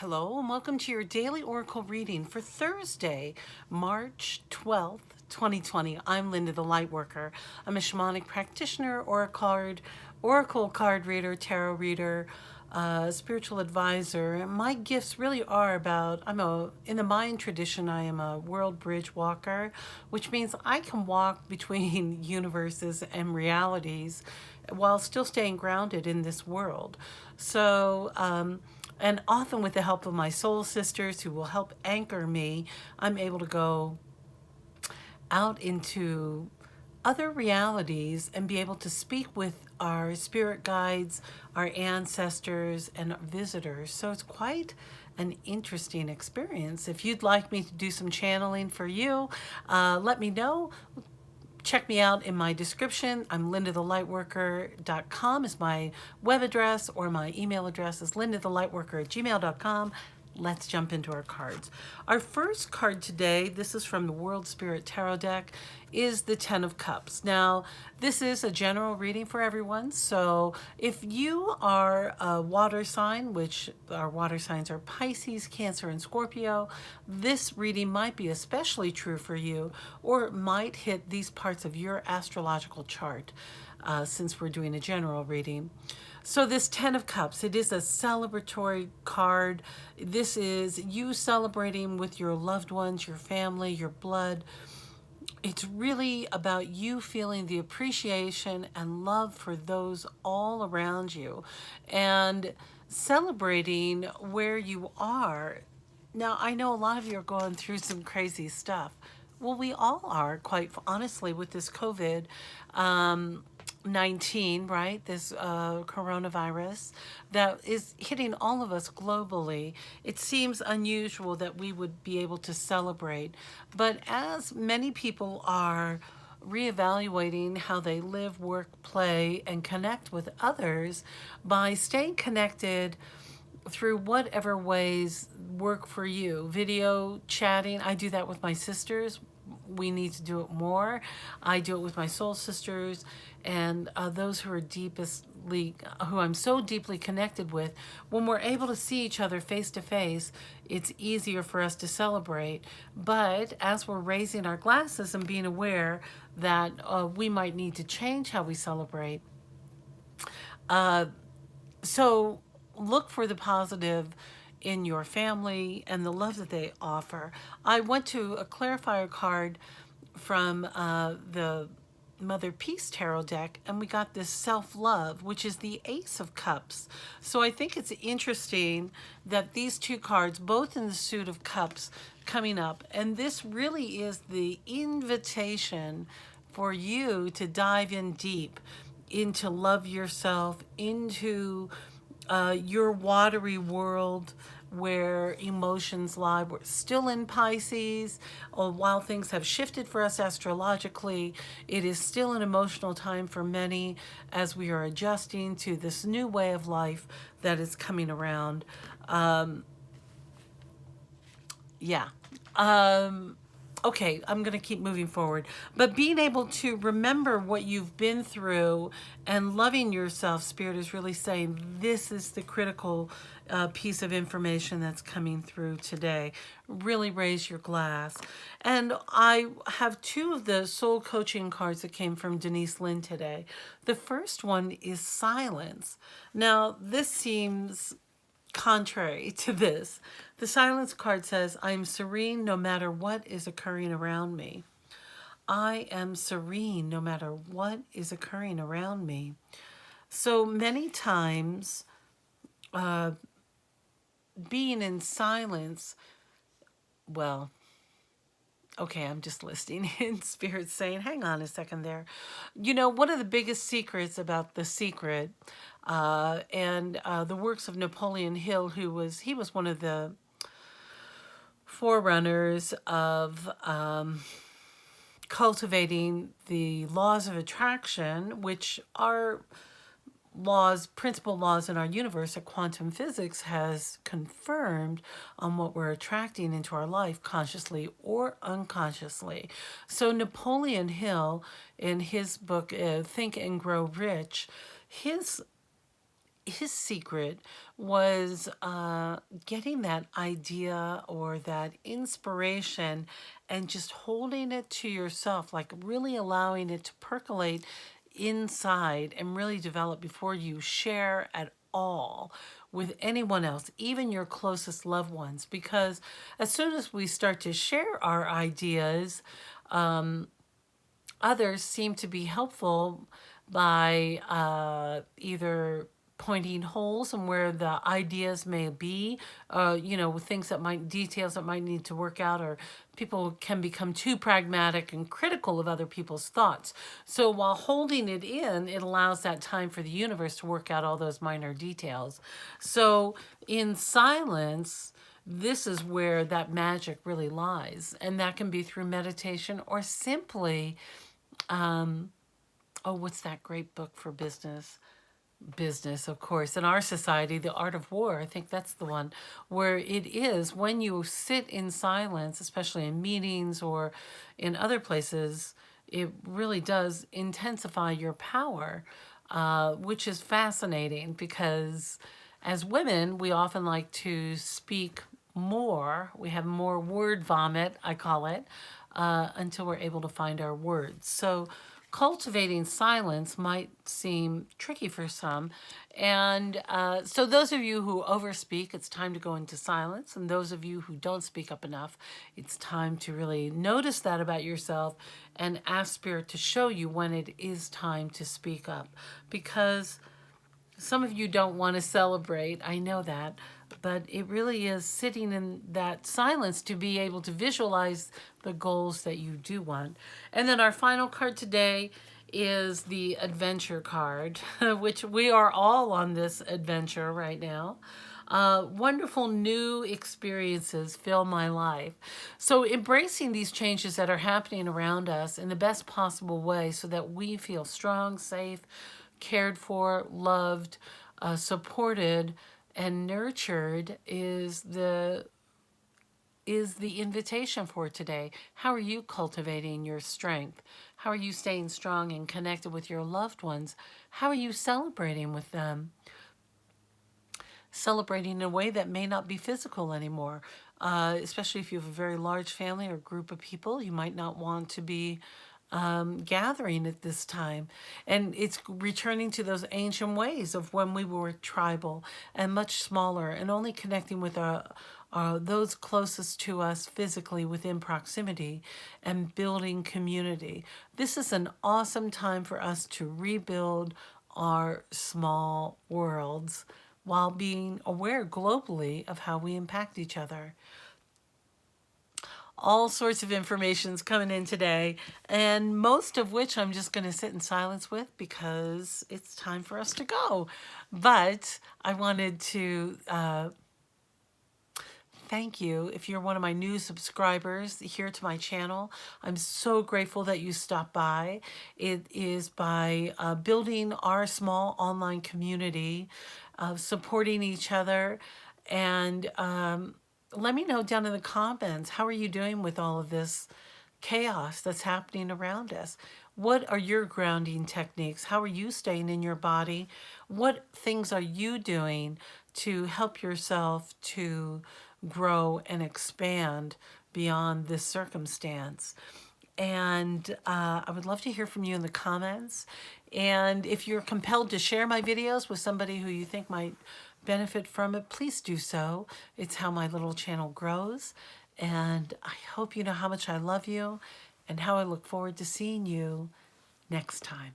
Hello and welcome to your daily oracle reading for Thursday, March 12th, 2020. I'm Linda the Lightworker. I'm a shamanic practitioner, oracle card reader, tarot reader, spiritual advisor. And my gifts really are about, in the Mayan tradition, I am a world bridge walker, which means I can walk between universes and realities while still staying grounded in this world. And often with the help of my soul sisters who will help anchor me, I'm able to go out into other realities and be able to speak with our spirit guides, our ancestors, and visitors. So it's quite an interesting experience. If you'd like me to do some channeling for you, let me know. Check me out in my description. I'm LindaTheLightWorker.com is my web address, or my email address is LindaTheLightWorker@gmail.com. Let's jump into our cards. Our first card today, this is from the World Spirit Tarot deck, is the Ten of Cups. Now, this is a general reading for everyone. So if you are a water sign, which our water signs are Pisces, Cancer, and Scorpio, this reading might be especially true for you, or it might hit these parts of your astrological chart, since we're doing a general reading. So this Ten of Cups, it is a celebratory card. This is you celebrating with your loved ones, your family, your blood. It's really about you feeling the appreciation and love for those all around you and celebrating where you are. Now, I know a lot of you are going through some crazy stuff. Well, we all are, quite honestly, with this COVID 19, right? This coronavirus that is hitting all of us globally. It seems unusual that we would be able to celebrate. But as many people are reevaluating how they live, work, play, and connect with others by staying connected through whatever ways work for you. Video, chatting, I do that with my sisters. We need to do it more. I do it with my soul sisters and those who are who I'm so deeply connected with. When we're able to see each other face to face, it's easier for us to celebrate. But as we're raising our glasses and being aware that we might need to change how we celebrate, so look for the positive in your family and the love that they offer. I went to a clarifier card from the Mother Peace Tarot deck, and we got this self-love, which is the Ace of Cups. So I think it's interesting that these two cards, both in the suit of cups, coming up, and this really is the invitation for you to dive in deep into love yourself, into your watery world where emotions lie. We're still in Pisces. While things have shifted for us astrologically, it is still an emotional time for many as we are adjusting to this new way of life that is coming around. Yeah. Okay, I'm going to keep moving forward. But being able to remember what you've been through and loving yourself, Spirit is really saying this is the critical piece of information that's coming through today. Really raise your glass. And I have two of the soul coaching cards that came from Denise Linn today. The first one is silence. Now, this seems contrary to this. The silence card says, I am serene no matter what is occurring around me. I am serene no matter what is occurring around me. So many times, being in silence, well, okay, I'm just listening in spirit saying, hang on a second there. You know, one of the biggest secrets about The Secret and the works of Napoleon Hill, he was one of the forerunners of cultivating the laws of attraction, which are principal laws in our universe that quantum physics has confirmed on what we're attracting into our life, consciously or unconsciously. So Napoleon Hill, in his book, Think and Grow Rich, his his secret was getting that idea or that inspiration and just holding it to yourself, like really allowing it to percolate inside and really develop before you share at all with anyone else, even your closest loved ones. Because as soon as we start to share our ideas, others seem to be helpful by either pointing holes and where the ideas may be, with things that might, details that might need to work out, or people can become too pragmatic and critical of other people's thoughts. So while holding it in, it allows that time for the universe to work out all those minor details. So in silence, this is where that magic really lies. And that can be through meditation or simply, what's that great book for business? Business, of course. In our society, The Art of War, I think that's the one, where it is when you sit in silence, especially in meetings or in other places, it really does intensify your power, which is fascinating because as women, we often like to speak more. We have more word vomit, I call it, until we're able to find our words. So cultivating silence might seem tricky for some. And so those of you who overspeak, it's time to go into silence. And those of you who don't speak up enough, it's time to really notice that about yourself and ask Spirit to show you when it is time to speak up. Because some of you don't want to celebrate, I know that, but it really is sitting in that silence to be able to visualize the goals that you do want. And then our final card today is the adventure card, which we are all on this adventure right now. Wonderful new experiences fill my life. So embracing these changes that are happening around us in the best possible way so that we feel strong, safe, cared for, loved, supported, and nurtured is the invitation for today. How are you cultivating your strength? How are you staying strong and connected with your loved ones? How are you celebrating with them? Celebrating in a way that may not be physical anymore, especially if you have a very large family or group of people. You might not want to be gathering at this time. And it's returning to those ancient ways of when we were tribal and much smaller and only connecting with those closest to us physically within proximity and building community. This is an awesome time for us to rebuild our small worlds while being aware globally of how we impact each other. All sorts of information's coming in today, and most of which I'm just going to sit in silence with because it's time for us to go. But I wanted to thank you if you're one of my new subscribers here to my channel. I'm so grateful that you stopped by. It is by building our small online community, supporting each other, and let me know down in the comments, how are you doing with all of this chaos that's happening around us? What are your grounding techniques? How are you staying in your body? What things are you doing to help yourself to grow and expand beyond this circumstance? And I would love to hear from you in the comments. And if you're compelled to share my videos with somebody who you think might benefit from it, please do so. It's how my little channel grows. And I hope you know how much I love you and how I look forward to seeing you next time.